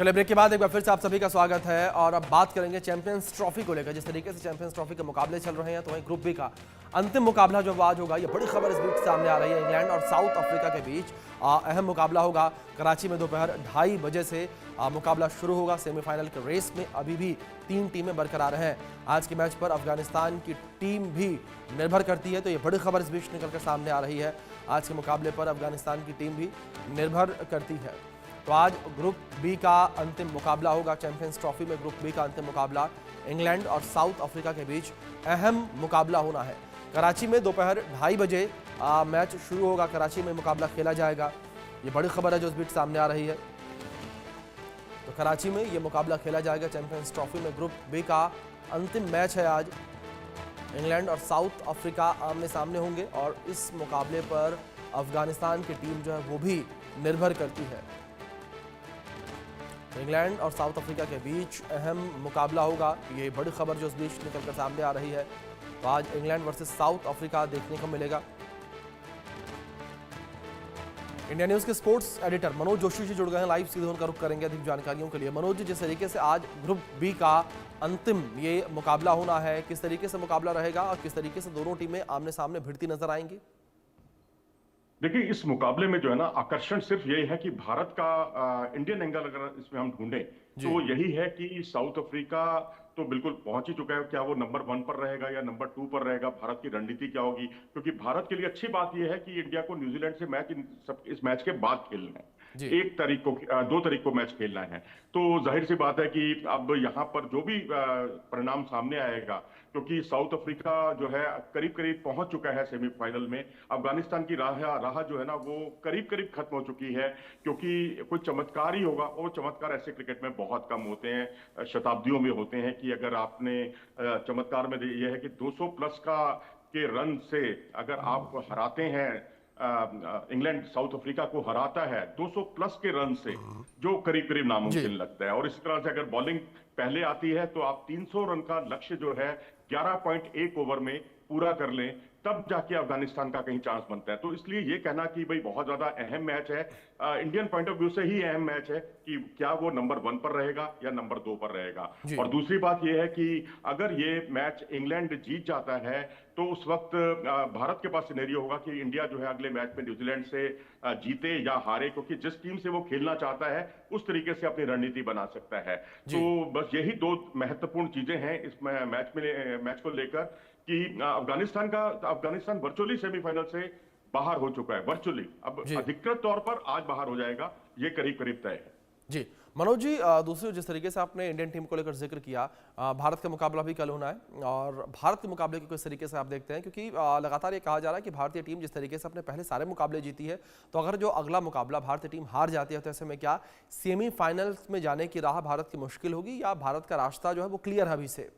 चलिए ब्रेक के बाद एक बार फिर से आप सभी का स्वागत है और अब बात करेंगे चैंपियंस ट्रॉफी को लेकर। जिस तरीके से चैंपियंस ट्रॉफी के मुकाबले चल रहे हैं तो वहीं ग्रुप बी का अंतिम मुकाबला जो आज होगा, ये बड़ी खबर इस बीच सामने आ रही है। इंग्लैंड और साउथ अफ्रीका के बीच अहम मुकाबला होगा। कराची में दोपहर 2:30 बजे से मुकाबला शुरू होगा। सेमीफाइनल के रेस में अभी भी 3 टीमें बरकरार हैं। आज के मैच पर अफगानिस्तान की टीम भी निर्भर करती है, तो ये बड़ी खबर इस बीच निकल कर सामने आ रही है। आज के मुकाबले पर अफगानिस्तान की टीम भी निर्भर करती है। तो आज ग्रुप बी का अंतिम मुकाबला होगा। चैंपियंस ट्रॉफी में ग्रुप बी का अंतिम मुकाबला इंग्लैंड और साउथ अफ्रीका के बीच अहम मुकाबला होना है। कराची में दोपहर 2:30 बजे मैच शुरू होगा। कराची में मुकाबला खेला जाएगा। ये बड़ी खबर है जो इस बीच सामने आ रही है। तो कराची में ये मुकाबला खेला जाएगा। चैंपियंस ट्रॉफी में ग्रुप बी का अंतिम मैच है आज। इंग्लैंड और साउथ अफ्रीका आमने सामने होंगे और इस मुकाबले पर अफगानिस्तान की टीम जो है वो भी निर्भर करती है। इंग्लैंड और साउथ अफ्रीका के बीच अहम मुकाबला होगा। ये बड़ी खबर जो इस बीच निकलकर सामने आ रही है। तो आज इंग्लैंड वर्सेस साउथ अफ्रीका देखने को मिलेगा। इंडिया न्यूज के स्पोर्ट्स एडिटर मनोज जोशी जी जुड़ गए हैं लाइव, सीधे उनका रुख करेंगे अधिक जानकारियों के लिए। मनोज जी, जिस तरीके से आज ग्रुप बी का अंतिम ये मुकाबला होना है, किस तरीके से मुकाबला रहेगा और किस तरीके से दोनों टीमें आमने सामने भिड़ती नजर आएंगी? देखिए, इस मुकाबले में जो है ना, आकर्षण सिर्फ यही है कि भारत का इंडियन एंगल अगर इसमें हम ढूंढें तो यही है कि साउथ अफ्रीका तो बिल्कुल पहुंच ही चुका है। क्या वो नंबर 1 पर रहेगा या नंबर 2 पर रहेगा, भारत की रणनीति क्या होगी? क्योंकि भारत के लिए अच्छी बात यह है कि इंडिया को न्यूजीलैंड से मैच इस मैच के बाद खेलना है। 1 तारीख को 2 तारीख को मैच खेलना है। तो जाहिर सी बात है कि अब यहाँ पर जो भी परिणाम सामने आएगा, क्योंकि साउथ अफ्रीका जो है करीब करीब पहुंच चुका है सेमीफाइनल में। अफगानिस्तान की राह जो है ना वो करीब करीब खत्म हो चुकी है, क्योंकि कोई चमत्कार ही होगा। और चमत्कार ऐसे क्रिकेट में बहुत कम होते हैं, शताब्दियों में होते हैं कि अगर आपने चमत्कार में यह है कि 200 प्लस के रन से अगर आप हराते हैं, इंग्लैंड साउथ अफ्रीका को हराता है 200 प्लस के रन से, जो करीब करीब नामुमकिन लगता है। और इसी तरह से अगर बॉलिंग पहले आती है तो आप 300 रन का लक्ष्य जो है 11.1 ओवर में पूरा कर लें, तब जाके अफगानिस्तान का कहीं चांस बनता है। तो इसलिए ये कहना कि भाई बहुत ज्यादा अहम मैच है, इंडियन पॉइंट ऑफ व्यू से ही अहम मैच है कि क्या वो नंबर 1 पर रहेगा या नंबर 2 पर रहेगा। और दूसरी बात ये है कि अगर ये मैच इंग्लैंड जीत जाता है तो उस वक्त भारत के पास सिनेरियो होगा कि इंडिया जो है अगले मैच में न्यूजीलैंड से जीते या हारे, क्योंकि जिस टीम से वो खेलना चाहता है उस तरीके से अपनी रणनीति बना सकता है। तो बस यही 2 महत्वपूर्ण चीजें हैं इस मैच को लेकर कि अफगानिस्तान वर्चुअली सेमीफाइनल से बाहर हो चुका है। वर्चुअली, अब अधिकृत तौर पर आज बाहर हो जाएगा, ये करीब करीब तय है। जी मनोज जी, दूसरी जिस तरीके से आपने इंडियन टीम को लेकर जिक्र किया, भारत का मुकाबला भी कल होना है और भारत के मुकाबले को किस तरीके से आप देखते हैं? क्योंकि लगातार ये कहा जा रहा है कि भारतीय टीम जिस तरीके से अपने पहले सारे मुकाबले जीती है, तो अगर जो अगला मुकाबला भारतीय टीम हार जाती है तो ऐसे में क्या सेमीफाइनल्स में जाने की राह भारत की मुश्किल होगी या भारत का रास्ता जो है वो क्लियर है अभी से?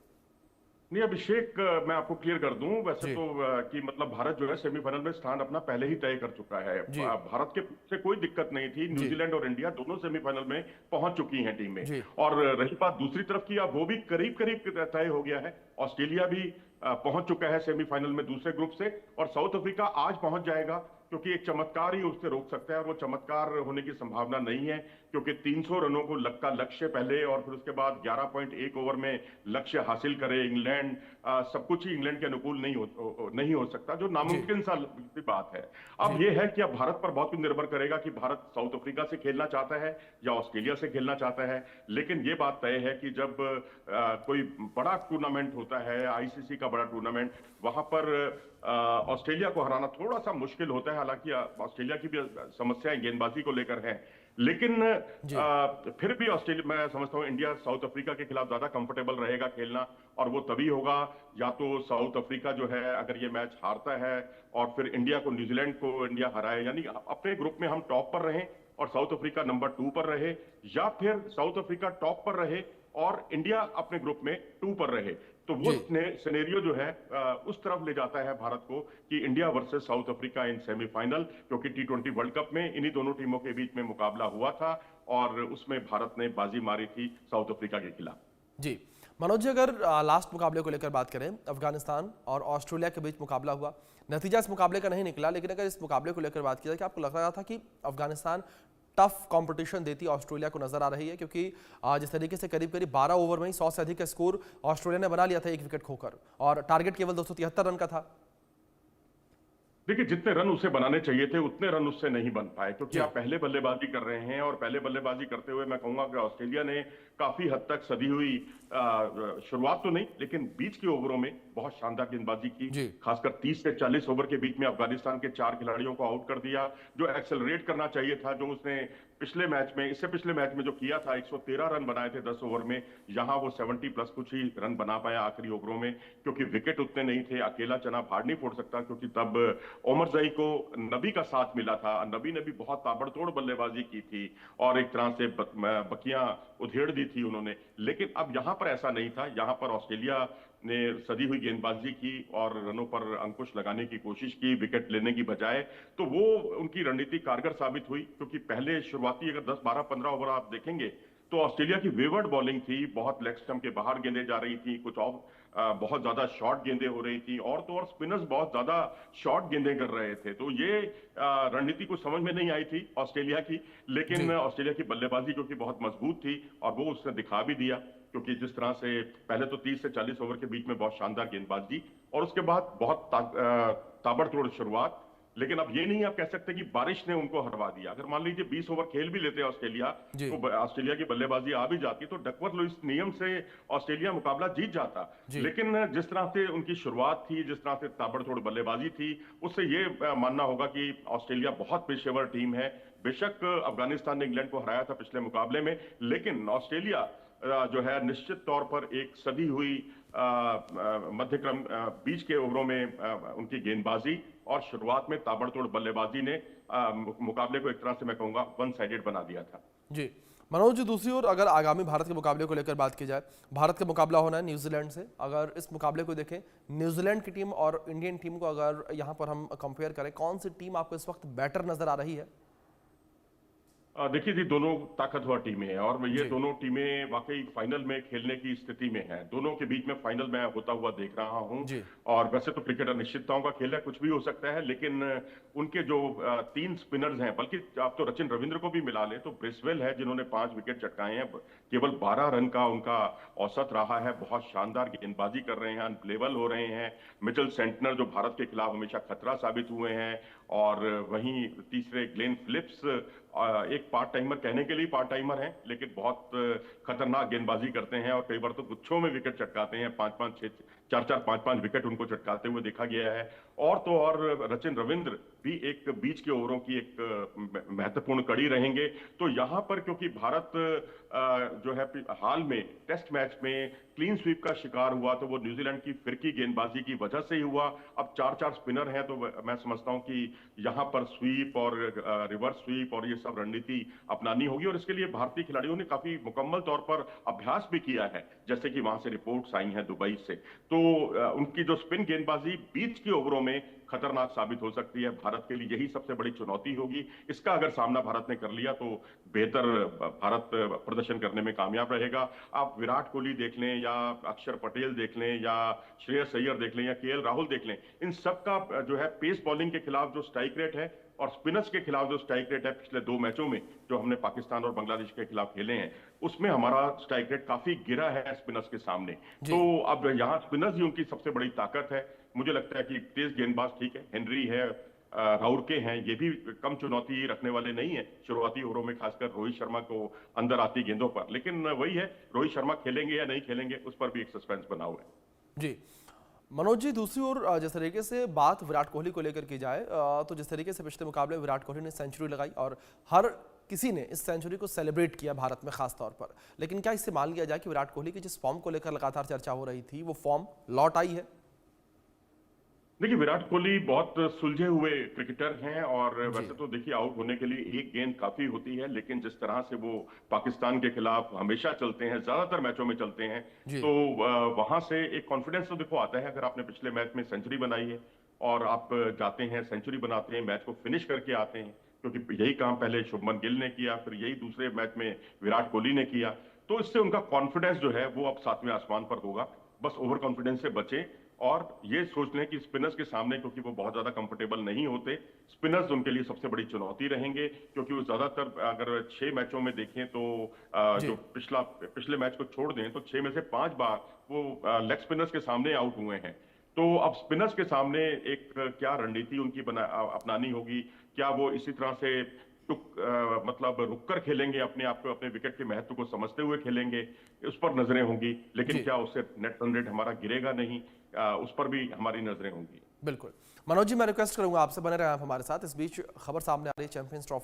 नहीं, अभिषेक, मैं आपको क्लियर कर दूं वैसे तो कि मतलब भारत जो है सेमीफाइनल में स्थान अपना पहले ही तय कर चुका है। भारत के से कोई दिक्कत नहीं थी। न्यूजीलैंड और इंडिया दोनों सेमीफाइनल में पहुंच चुकी हैं टीमें। और रही बात दूसरी तरफ की, अब वो भी करीब करीब तय हो गया है। ऑस्ट्रेलिया भी पहुंच चुका है सेमीफाइनल में दूसरे ग्रुप से, और साउथ अफ्रीका आज पहुंच जाएगा, क्योंकि एक चमत्कार ही उससे रोक सकता है। और वो चमत्कार होने की संभावना नहीं है, क्योंकि 300 रनों को का लक्ष्य पहले और फिर उसके बाद 11.1 ओवर में लक्ष्य हासिल करे इंग्लैंड। सब कुछ ही इंग्लैंड के अनुकूल नहीं हो सकता, जो नामुमकिन सा बात है। अब ये है कि अब भारत पर बहुत कुछ निर्भर करेगा कि भारत साउथ अफ्रीका से खेलना चाहता है या ऑस्ट्रेलिया से खेलना चाहता है। लेकिन ये बात तय है कि जब कोई बड़ा टूर्नामेंट होता है, आईसीसी का बड़ा टूर्नामेंट, वहां पर ऑस्ट्रेलिया को हराना थोड़ा सा मुश्किल होता है। हालांकि ऑस्ट्रेलिया की भी समस्याएं गेंदबाजी को लेकर हैं, लेकिन फिर भी ऑस्ट्रेलिया, मैं समझता हूं इंडिया साउथ अफ्रीका के खिलाफ ज्यादा कंफर्टेबल रहेगा खेलना। और वो तभी होगा या तो साउथ अफ्रीका जो है अगर ये मैच हारता है और फिर इंडिया को न्यूजीलैंड को इंडिया हराए, यानी अपने ग्रुप में हम टॉप पर रहें और साउथ अफ्रीका नंबर 2 पर रहे, या फिर साउथ अफ्रीका टॉप पर रहे और इंडिया अपने ग्रुप में 2 पर रहे। तो वो सिनेरियो जो है उस तरफ ले जाता है भारत को कि India versus south Africa in semifinal, क्योंकि T20 वर्ल्ड कप में इन्हीं दोनों टीमों के बीच में मुकाबला हुआ था और उसमें भारत ने बाजी मारी थी साउथ अफ्रीका के खिलाफ। जी मनोज जी, अगर लास्ट मुकाबले को लेकर बात करें, अफगानिस्तान और ऑस्ट्रेलिया के बीच मुकाबला हुआ, नतीजा इस मुकाबले का नहीं निकला, लेकिन अगर इस मुकाबले को लेकर बात की जाए कि आपको लग रहा था कि अफगानिस्तान टफ कंपटीशन देती ऑस्ट्रेलिया को नजर आ रही है, क्योंकि जिस तरीके से करीब करीब 12 ओवर में ही 100 से अधिक का स्कोर ऑस्ट्रेलिया ने बना लिया था एक विकेट खोकर, और टारगेट केवल 273 रन का था। देखिए, जितने रन उसे बनाने चाहिए थे उतने रन उससे नहीं बन पाए, क्योंकि जी आप पहले बल्लेबाजी कर रहे हैं, और पहले बल्लेबाजी करते हुए मैं कहूंगा कि ऑस्ट्रेलिया ने काफी हद तक सधी हुई शुरुआत तो नहीं, लेकिन बीच के ओवरों में बहुत शानदार गेंदबाजी की। जी खासकर 30 से 40 ओवर के बीच में अफगानिस्तान के 4 खिलाड़ियों को आउट कर दिया। जो एक्सेलरेट करना चाहिए था, जो उसने पिछले मैच में, इससे पिछले मैच में जो किया था, 113 रन बनाए थे 10 ओवर में, यहां वो 70 प्लस कुछ ही रन बना पाया आखिरी ओवरों में, क्योंकि विकेट उतने नहीं थे। अकेला चना भाड़ नहीं फोड़ सकता, क्योंकि तब ओमर जई को नबी का साथ मिला था। नबी ने भी बहुत ताबड़तोड़ बल्लेबाजी की थी और एक तरह से बकियां उधेड़ दी थी उन्होंने। लेकिन अब यहां पर ऐसा नहीं था। यहां पर ऑस्ट्रेलिया ने सदी हुई गेंदबाजी की और रनों पर अंकुश लगाने की कोशिश की, विकेट लेने की बजाय। तो वो उनकी रणनीति कारगर साबित हुई, क्योंकि पहले शुरुआती अगर 10, 12, 15 ओवर आप देखेंगे तो ऑस्ट्रेलिया की वेवर्ड बॉलिंग थी। बहुत लेग स्टंप के बाहर गेंदें जा रही थी, कुछ और बहुत ज्यादा शॉर्ट गेंदें हो रही थी, और तो और स्पिनर्स बहुत ज्यादा शॉर्ट गेंदें कर रहे थे। तो ये रणनीति कुछ समझ में नहीं आई थी ऑस्ट्रेलिया की। लेकिन जी ऑस्ट्रेलिया की बल्लेबाजी क्योंकि बहुत मजबूत थी, और वो उसने दिखा भी दिया, क्योंकि जिस तरह से पहले तो 30 से 40 ओवर के बीच में बहुत शानदार गेंदबाजी, और उसके बाद बहुत ताबड़तोड़ शुरुआत। लेकिन अब ये नहीं आप कह सकते कि बारिश ने उनको हरवा दिया। अगर मान लीजिए 20 ओवर खेल भी लेते ऑस्ट्रेलिया, जी तो ऑस्ट्रेलिया की बल्लेबाजी आ भी जाती, तो डकवर्थ लुईस नियम से ऑस्ट्रेलिया मुकाबला जीत जाता। जी लेकिन जिस तरह से उनकी शुरुआत थी, जिस तरह से ताबड़तोड़ बल्लेबाजी थी, उससे ये मानना होगा कि ऑस्ट्रेलिया बहुत पेशेवर टीम है। बेशक अफगानिस्तान ने इंग्लैंड को हराया था पिछले मुकाबले में, लेकिन ऑस्ट्रेलिया जो है निश्चित तौर पर एक सदी हुई मध्यक्रम बीच के ओवरों में उनकी गेंदबाजी और शुरुआत में ताबड़तोड़ बल्लेबाजी ने मुकाबले को एक तरह से मैं कहूंगा वन साइडेड बना दिया था। जी मनोज जी, दूसरी ओर अगर आगामी भारत के मुकाबले को लेकर बात की जाए, भारत का मुकाबला होना है न्यूजीलैंड से। अगर इस मुकाबले को देखें, न्यूजीलैंड की टीम और इंडियन टीम को अगर यहाँ पर हम कंपेयर करें, कौन सी टीम आपको इस वक्त बेटर नजर आ रही है? देखिए जी, दोनों ताकतवर टीमें हैं, और ये जी दोनों टीमें वाकई फाइनल में खेलने की स्थिति में हैं। दोनों के बीच में फाइनल मैं होता हुआ देख रहा हूं। जी और वैसे तो क्रिकेट अनिश्चितताओं का खेल है, कुछ भी हो सकता है, लेकिन उनके जो 3 स्पिनर्स हैं, बल्कि आप तो सचिन रविंद्र को भी मिला लें तो ब्रिस्वेल है जिन्होंने 5 विकेट चटकाए हैं। केवल 12 रन का उनका औसत रहा है। बहुत शानदार गेंदबाजी कर रहे हैं, अनप्लेबल हो रहे हैं। मिचेल सेंटनर जो भारत के खिलाफ हमेशा खतरा साबित हुए हैं, और वहीं तीसरे ग्लेन फिलिप्स एक पार्ट टाइमर, कहने के लिए पार्ट टाइमर हैं, लेकिन बहुत खतरनाक गेंदबाजी करते हैं, और कई बार तो गुच्छों में विकेट चटकाते हैं। 5-5, 4-4, 5-5 विकेट उनको चटकाते हुए देखा गया है। और तो और सचिन रविंद्र भी एक बीच के ओवरों की एक महत्वपूर्ण कड़ी रहेंगे। तो यहां पर क्योंकि भारत जो है हाल में टेस्ट मैच में क्लीन स्वीप का शिकार हुआ, तो वो न्यूजीलैंड की फिरकी गेंदबाजी की वजह से ही हुआ। अब 4-4 स्पिनर हैं, तो मैं समझता हूं कि यहां पर स्वीप और रिवर्स स्वीप और ये सब रणनीति अपनानी होगी, और इसके लिए भारतीय खिलाड़ियों ने काफी मुकम्मल तौर पर अभ्यास भी किया है, जैसे कि वहां से रिपोर्ट्स आई हैं दुबई से। तो उनकी जो स्पिन गेंदबाजी बीच के ओवरों में खतरनाक साबित हो सकती है। भारत के लिए यही सबसे बड़ी चुनौती होगी। इसका अगर सामना भारत ने कर लिया तो बेहतर भारत प्रदर्शन करने में कामयाब रहेगा। आप विराट कोहली देख लें, या अक्षर पटेल देख लें, या श्रेयस अय्यर देख लें, या केएल राहुल देख लें, इन सब का जो है पेस बॉलिंग के खिलाफ जो स्ट्राइक रेट है और स्पिनर्स के खिलाफ जो स्ट्राइक रेट है, पिछले 2 मैचों में जो हमने पाकिस्तान और बांग्लादेश के खिलाफ खेले हैं, उसमें हमारा स्ट्राइक रेट काफी गिरा है स्पिनर्स के सामने। जी तो अब यहाँ स्पिनर्स ही उनकी सबसे बड़ी ताकत है। मुझे लगता है कि तेज गेंदबाज ठीक है, हेनरी है, राउरके हैं, ये भी कम चुनौती रखने वाले नहीं है शुरुआती ओवरों में, खासकर रोहित शर्मा को अंदर आती गेंदों पर। लेकिन वही है, रोहित शर्मा खेलेंगे या नहीं खेलेंगे, उस पर भी एक सस्पेंस बना हुआ है। जी मनोज जी, दूसरी ओर जिस तरीके से बात विराट कोहली को लेकर की जाए, तो जिस तरीके से पिछले मुकाबले में विराट कोहली ने सेंचुरी लगाई और हर किसी ने इस सेंचुरी को सेलिब्रेट किया भारत में खास तौर पर, लेकिन क्या इससे मान लिया जाए कि विराट कोहली की जिस फॉर्म को लेकर लगातार चर्चा हो रही थी, वो फॉर्म लौट आई है? देखिए, विराट कोहली बहुत सुलझे हुए क्रिकेटर हैं, और जी वैसे तो देखिए आउट होने के लिए एक गेंद काफी होती है, लेकिन जिस तरह से वो पाकिस्तान के खिलाफ हमेशा चलते हैं, ज्यादातर मैचों में चलते हैं, जी तो वहां से एक कॉन्फिडेंस तो देखो आता है। अगर आपने पिछले मैच में सेंचुरी बनाई है और आप जाते हैं सेंचुरी बनाते हैं, मैच को फिनिश करके आते हैं, क्योंकि यही काम पहले शुभमन गिल ने किया, फिर यही दूसरे मैच में विराट कोहली ने किया, तो इससे उनका कॉन्फिडेंस जो है वो अब 7वें आसमान पर होगा। बस ओवर कॉन्फिडेंस से बचें और ये सोच लें कि स्पिनर्स के सामने, क्योंकि वो बहुत ज्यादा कंफर्टेबल नहीं होते, स्पिनर्स उनके लिए सबसे बड़ी चुनौती रहेंगे, क्योंकि वो ज्यादातर, अगर 6 मैचों में देखें तो जी। जो पिछले मैच को छोड़ दें तो 6 में से 5 बार वो लेग स्पिनर्स के सामने आउट हुए हैं। तो अब स्पिनर्स के सामने एक क्या रणनीति उनकी अपनानी होगी? क्या वो इसी तरह से मतलब रुककर खेलेंगे, अपने आप को, अपने विकेट के महत्व को समझते हुए खेलेंगे? उस पर नजरें होंगी। लेकिन जी क्या उससे नेट रन रेट हमारा गिरेगा नहीं? उस पर भी हमारी नजरें होंगी। बिल्कुल। मनोज जी, मैं रिक्वेस्ट करूंगा आपसे, बने रहे आप हमारे साथ। इस बीच खबर सामने आ रही है चैंपियंस ट्रॉफी